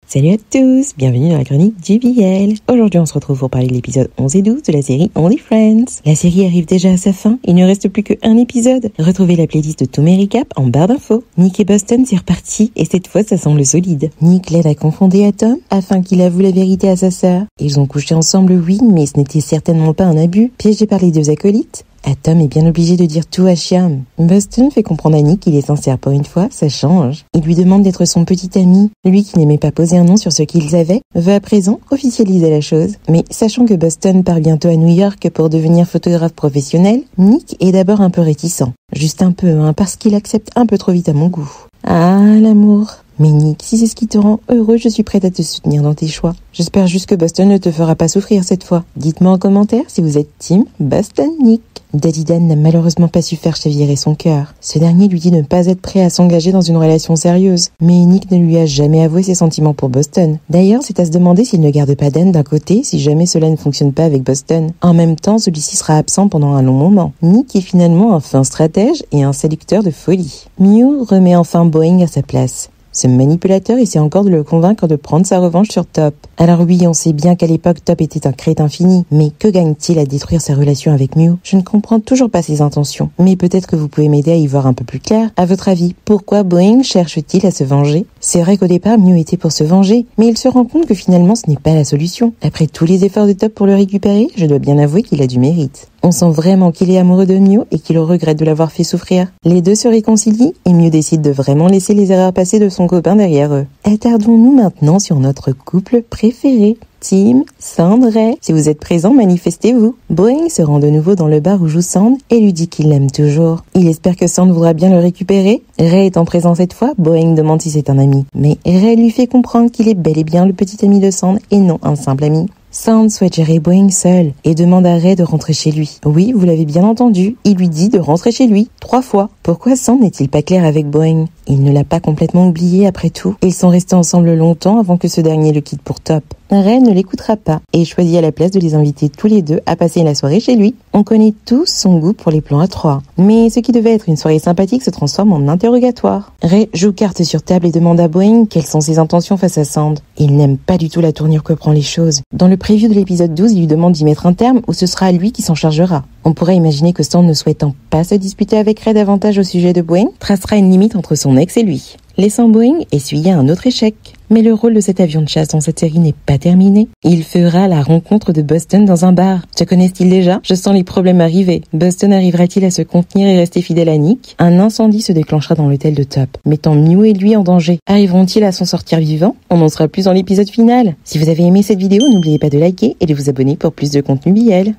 Salut à tous, bienvenue dans la chronique JBL. Aujourd'hui on se retrouve pour parler de l'épisode 11 et 12 de la série Only Friends. La série arrive déjà à sa fin, il ne reste plus qu'un épisode. Retrouvez la playlist de tous mes recaps en barre d'infos. Nick et Boston c'est reparti et cette fois ça semble solide. Nick l'aide à confonder à Tom afin qu'il avoue la vérité à sa sœur. Ils ont couché ensemble oui, mais ce n'était certainement pas un abus, piégé par les deux acolytes. Tom est bien obligé de dire tout à Shyam. Boston fait comprendre à Nick qu'il est sincère pour une fois, ça change. Il lui demande d'être son petit ami. Lui qui n'aimait pas poser un nom sur ce qu'ils avaient, veut à présent officialiser la chose. Mais sachant que Boston part bientôt à New York pour devenir photographe professionnel, Nick est d'abord un peu réticent. Juste un peu, parce qu'il accepte un peu trop vite à mon goût. Ah, l'amour. Mais Nick, si c'est ce qui te rend heureux, je suis prête à te soutenir dans tes choix. J'espère juste que Boston ne te fera pas souffrir cette fois. Dites-moi en commentaire si vous êtes team Boston Nick. Daddy Dan n'a malheureusement pas su faire chavirer son cœur. Ce dernier lui dit de ne pas être prêt à s'engager dans une relation sérieuse. Mais Nick ne lui a jamais avoué ses sentiments pour Boston. D'ailleurs, c'est à se demander s'il ne garde pas Dan d'un côté si jamais cela ne fonctionne pas avec Boston. En même temps, celui-ci sera absent pendant un long moment. Nick est finalement un fin stratège et un séducteur de folie. Mew remet enfin Boeing à sa place. Ce manipulateur essaie encore de le convaincre de prendre sa revanche sur Top. Alors oui, on sait bien qu'à l'époque, Top était un crétin fini. Mais que gagne-t-il à détruire sa relation avec Mew? Je ne comprends toujours pas ses intentions. Mais peut-être que vous pouvez m'aider à y voir un peu plus clair. À votre avis, pourquoi Boeing cherche-t-il à se venger? C'est vrai qu'au départ, Mew était pour se venger. Mais il se rend compte que finalement, ce n'est pas la solution. Après tous les efforts de Top pour le récupérer, je dois bien avouer qu'il a du mérite. On sent vraiment qu'il est amoureux de Mew et qu'il regrette de l'avoir fait souffrir. Les deux se réconcilient et Mew décide de vraiment laisser les erreurs passées de son copain derrière eux. Attardons-nous maintenant sur notre couple préféré. Team Sand Ray. Si vous êtes présents, manifestez-vous. Boeing se rend de nouveau dans le bar où joue Sand et lui dit qu'il l'aime toujours. Il espère que Sand voudra bien le récupérer. Ray étant présent cette fois, Boeing demande si c'est un ami. Mais Ray lui fait comprendre qu'il est bel et bien le petit ami de Sand et non un simple ami. Sand souhaite gérer Boeing seul et demande à Ray de rentrer chez lui. Oui, vous l'avez bien entendu, il lui dit de rentrer chez lui, 3 fois. Pourquoi Sand n'est-il pas clair avec Boeing? Il ne l'a pas complètement oublié après tout. Ils sont restés ensemble longtemps avant que ce dernier le quitte pour Top. Ray ne l'écoutera pas et choisit à la place de les inviter tous les deux à passer la soirée chez lui. On connaît tous son goût pour les plans à 3. Mais ce qui devait être une soirée sympathique se transforme en interrogatoire. Ray joue carte sur table et demande à Boeing quelles sont ses intentions face à Sand. Il n'aime pas du tout la tournure que prend les choses. Dans le preview de l'épisode 12, il lui demande d'y mettre un terme ou ce sera lui qui s'en chargera. On pourrait imaginer que Sand, ne souhaitant pas se disputer avec Ray davantage au sujet de Boeing, tracera une limite entre son ex et lui, laissant Boeing essuyer un autre échec. Mais le rôle de cet avion de chasse dans cette série n'est pas terminé. Il fera la rencontre de Boston dans un bar. Se connaissent-ils déjà? Je sens les problèmes arriver. Boston arrivera-t-il à se contenir et rester fidèle à Nick? Un incendie se déclenchera dans l'hôtel de Top, mettant Mew et lui en danger. Arriveront-ils à s'en sortir vivants? On n'en sera plus dans l'épisode final. Si vous avez aimé cette vidéo, n'oubliez pas de liker et de vous abonner pour plus de contenu BL.